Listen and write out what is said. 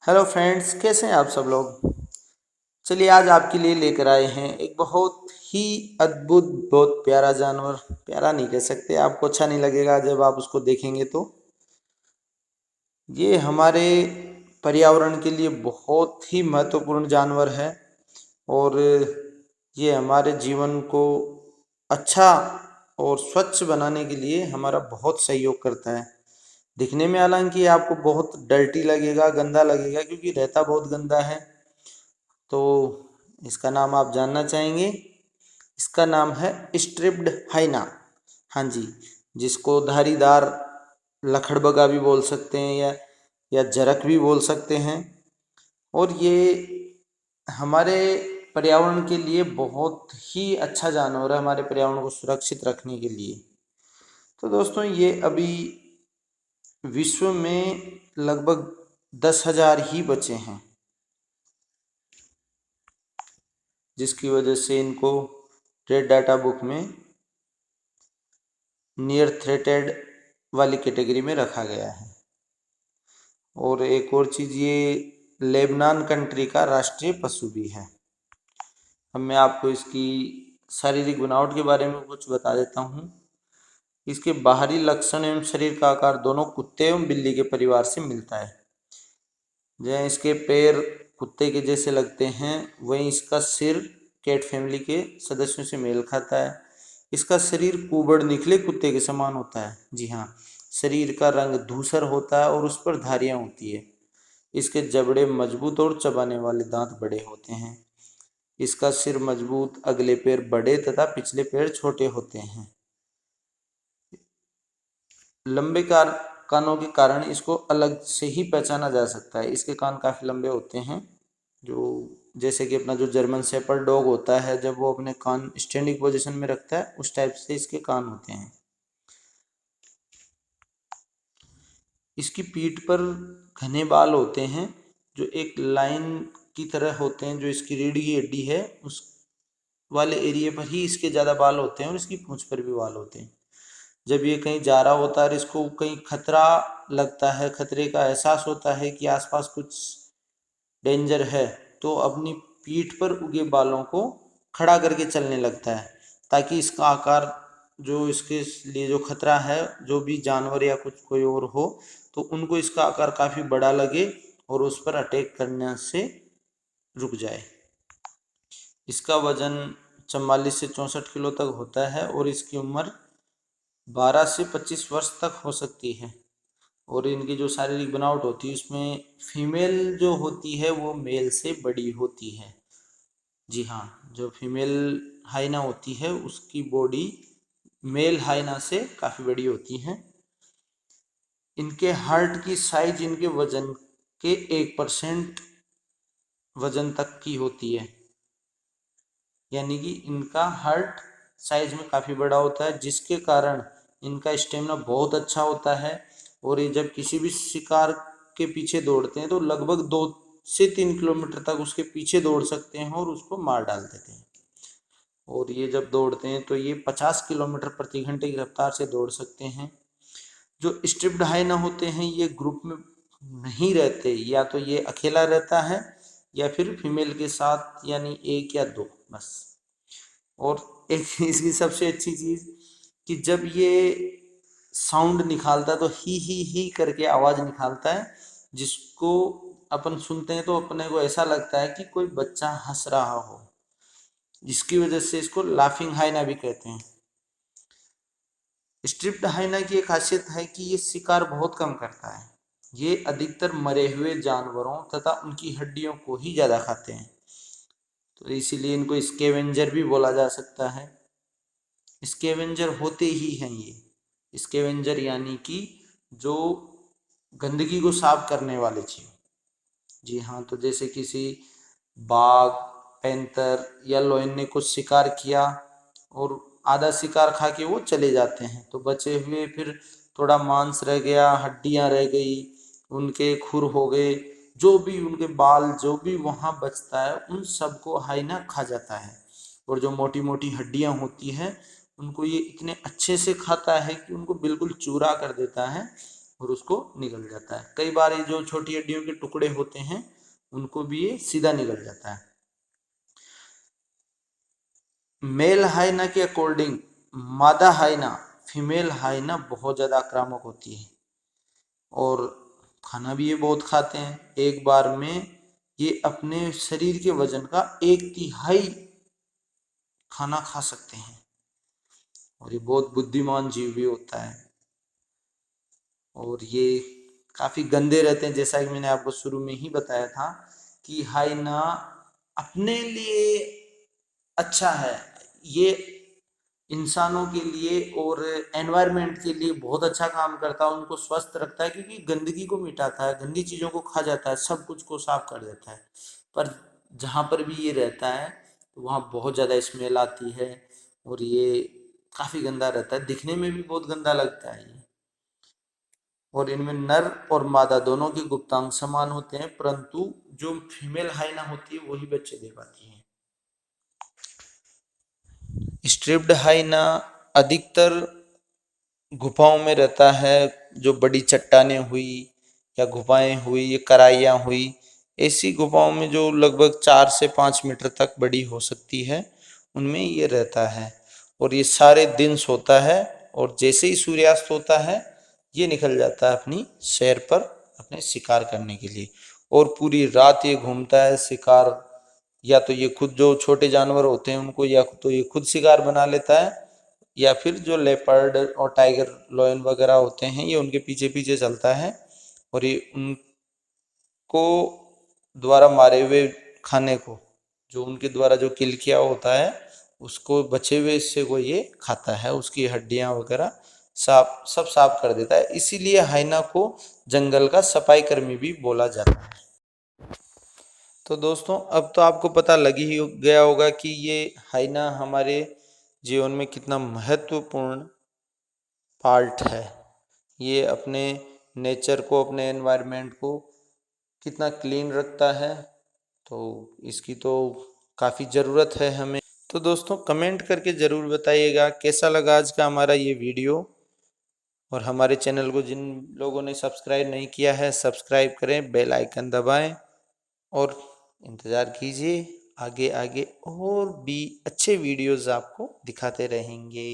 Hello friends, कैसे हैं आप सब लोग। चलिए आज आपके लिए लेकर आए हैं एक बहुत ही अद्भुत, बहुत प्यारा जानवर। प्यारा नहीं कह सकते, आपको अच्छा नहीं लगेगा जब आप उसको देखेंगे तो। ये हमारे पर्यावरण के लिए बहुत ही महत्वपूर्ण जानवर है और ये हमारे जीवन को अच्छा और स्वच्छ बनाने के लिए हमारा बहुत सहयोग करता है। दिखने में हालांकि आपको बहुत डर्टी लगेगा, गंदा लगेगा, क्योंकि रहता बहुत गंदा है। तो इसका नाम आप जानना चाहेंगे। इसका नाम है स्ट्रिप्ड हाइना। हाँ जी, जिसको धारीदार लखड़बगा भी बोल सकते हैं या जरक भी बोल सकते हैं। और ये हमारे पर्यावरण के लिए बहुत ही अच्छा जानवर है, हमारे पर्यावरण को सुरक्षित रखने के लिए। तो दोस्तों, ये अभी विश्व में लगभग 10,000 ही बचे हैं, जिसकी वजह से इनको रेड डाटा बुक में नियर थ्रेटेड वाली कैटेगरी में रखा गया है। और एक और चीज़, ये लेबनान कंट्री का राष्ट्रीय पशु भी है। अब मैं आपको इसकी शारीरिक बनावट के बारे में कुछ बता देता हूँ। इसके बाहरी लक्षण एवं शरीर का आकार दोनों कुत्ते एवं बिल्ली के परिवार से मिलता है। जहाँ इसके पैर कुत्ते के जैसे लगते हैं, वहीं इसका सिर कैट फैमिली के सदस्यों से मेल खाता है। इसका शरीर कुबड़ निकले कुत्ते के समान होता है। जी हाँ, शरीर का रंग धूसर होता है और उस पर धारियाँ होती है। इसके जबड़े मजबूत और चबाने वाले दांत बड़े होते हैं। इसका सिर मजबूत, अगले पैर बड़े तथा पिछले पैर छोटे होते हैं। लंबे कानों के कारण इसको अलग से ही पहचाना जा सकता है। इसके कान काफी लंबे होते हैं, जो जैसे कि अपना जो जर्मन शेपर्ड डॉग होता है, जब वो अपने कान स्टैंडिंग पोजीशन में रखता है, उस टाइप से इसके कान होते हैं। इसकी पीठ पर घने बाल होते हैं, जो एक लाइन की तरह होते हैं। जो इसकी रीढ़ की हड्डी है, उस वाले एरिया पर ही इसके ज़्यादा बाल होते हैं और इसकी पूंछ पर भी बाल होते हैं। जब ये कहीं जा रहा होता है और इसको कहीं खतरा लगता है, खतरे का एहसास होता है कि आसपास कुछ डेंजर है, तो अपनी पीठ पर उगे बालों को खड़ा करके चलने लगता है, ताकि इसका आकार, जो इसके लिए जो खतरा है, जो भी जानवर या कुछ कोई और हो, तो उनको इसका आकार काफ़ी बड़ा लगे और उस पर अटैक करने से रुक जाए। इसका वजन 44 से 64 किलो तक होता है और इसकी उम्र 12 से 25 वर्ष तक हो सकती है। और इनकी जो शारीरिक बनावट होती है, उसमें फीमेल जो होती है वो मेल से बड़ी होती है। जी हाँ, जो फीमेल हाइना होती है उसकी बॉडी मेल हाइना से काफ़ी बड़ी होती है। इनके हार्ट की साइज इनके वजन के 1% वजन तक की होती है। यानी कि इनका हार्ट साइज में काफ़ी बड़ा होता है, जिसके कारण इनका स्टेमिना बहुत अच्छा होता है। और ये जब किसी भी शिकार के पीछे दौड़ते हैं तो लगभग 2 से 3 किलोमीटर तक उसके पीछे दौड़ सकते हैं और उसको मार डाल देते हैं। और ये जब दौड़ते हैं तो ये 50 किलोमीटर प्रति घंटे की रफ्तार से दौड़ सकते हैं। जो स्ट्रिप्ड हाइना होते हैं, ये ग्रुप में नहीं रहते, या तो ये अकेला रहता है या फिर फीमेल के साथ, यानी 1 या 2 बस। और एक इसकी सबसे अच्छी चीज़ कि जब ये साउंड निकालता है तो ही करके आवाज़ निकालता है, जिसको अपन सुनते हैं तो अपने को ऐसा लगता है कि कोई बच्चा हंस रहा हो, जिसकी वजह से इसको लाफिंग हाइना भी कहते हैं। स्ट्रिप्ड हाइना की एक खासियत है कि ये शिकार बहुत कम करता है। ये अधिकतर मरे हुए जानवरों तथा उनकी हड्डियों को ही ज़्यादा खाते हैं, तो इसीलिए इनको स्केवेंजर भी बोला जा सकता है। स्केवेंजर होते ही हैं ये। स्केवेंजर यानी कि जो गंदगी को साफ करने वाले जीव। जी हाँ, तो जैसे किसी बाघ, पैंतर या लोयन ने कुछ शिकार किया और आधा शिकार खा के वो चले जाते हैं, तो बचे हुए फिर थोड़ा मांस रह गया, हड्डियां रह गई, उनके खुर हो गए, जो भी उनके बाल, जो भी वहाँ बचता है, उन सबको हाइना खा जाता है। और जो मोटी मोटी हड्डियां होती हैं, उनको ये इतने अच्छे से खाता है कि उनको बिल्कुल चूरा कर देता है और उसको निगल जाता है। कई बार ये जो छोटी हड्डियों के टुकड़े होते हैं उनको भी ये सीधा निगल जाता है। मेल हाइना के अकॉर्डिंग मादा हाइना फीमेल हाइना बहुत ज़्यादा आक्रामक होती है और खाना भी ये बहुत खाते हैं। एक बार में ये अपने शरीर के वजन का 1/3 खाना खा सकते हैं और ये बहुत बुद्धिमान जीव भी होता है। और ये काफ़ी गंदे रहते हैं, जैसा कि मैंने आपको शुरू में ही बताया था कि हाइना अपने लिए अच्छा है, ये इंसानों के लिए और एनवायरनमेंट के लिए बहुत अच्छा काम करता है, उनको स्वस्थ रखता है क्योंकि गंदगी को मिटाता है, गंदी चीज़ों को खा जाता है, सब कुछ को साफ कर देता है। पर जहाँ पर भी ये रहता है तो वहाँ बहुत ज़्यादा स्मेल आती है और ये काफ़ी गंदा रहता है, दिखने में भी बहुत गंदा लगता है ये। और इनमें नर और मादा दोनों के गुप्तांग समान होते हैं, परंतु जो फीमेल हाइना होती है वही बच्चे दे पाती है। स्ट्रिप्ड हाइना अधिकतर गुफाओं में रहता है, जो बड़ी चट्टानें हुई या गुफाएं हुई या कराइयाँ हुई, ऐसी गुफाओं में जो लगभग 4 से 5 मीटर तक बड़ी हो सकती है, उनमें ये रहता है और ये सारे दिन सोता है और जैसे ही सूर्यास्त होता है ये निकल जाता है अपनी सैर पर अपने शिकार करने के लिए और पूरी रात ये घूमता है शिकार। या तो ये खुद जो छोटे जानवर होते हैं उनको या तो ये खुद शिकार बना लेता है या फिर जो लेपर्ड और टाइगर लॉयन वगैरह होते हैं ये उनके पीछे पीछे चलता है और ये उनको द्वारा मारे हुए खाने को, जो उनके द्वारा जो किल किया होता है उसको बचे हुए हिस्से को ये खाता है, उसकी हड्डियां वगैरह साफ सब साफ कर देता है। इसीलिए हाइना को जंगल का सफाई कर्मी भी बोला जाता है। तो दोस्तों अब तो आपको पता लग ही गया होगा कि ये हाइना हमारे जीवन में कितना महत्वपूर्ण पार्ट है। ये अपने नेचर को, अपने एनवायरनमेंट को कितना क्लीन रखता है, तो इसकी तो काफ़ी ज़रूरत है हमें। तो दोस्तों कमेंट करके ज़रूर बताइएगा कैसा लगा आज का हमारा ये वीडियो और हमारे चैनल को जिन लोगों ने सब्सक्राइब नहीं किया है सब्सक्राइब करें, बेल आइकन दबाएं और इंतज़ार कीजिए, आगे आगे और भी अच्छे वीडियोस आपको दिखाते रहेंगे।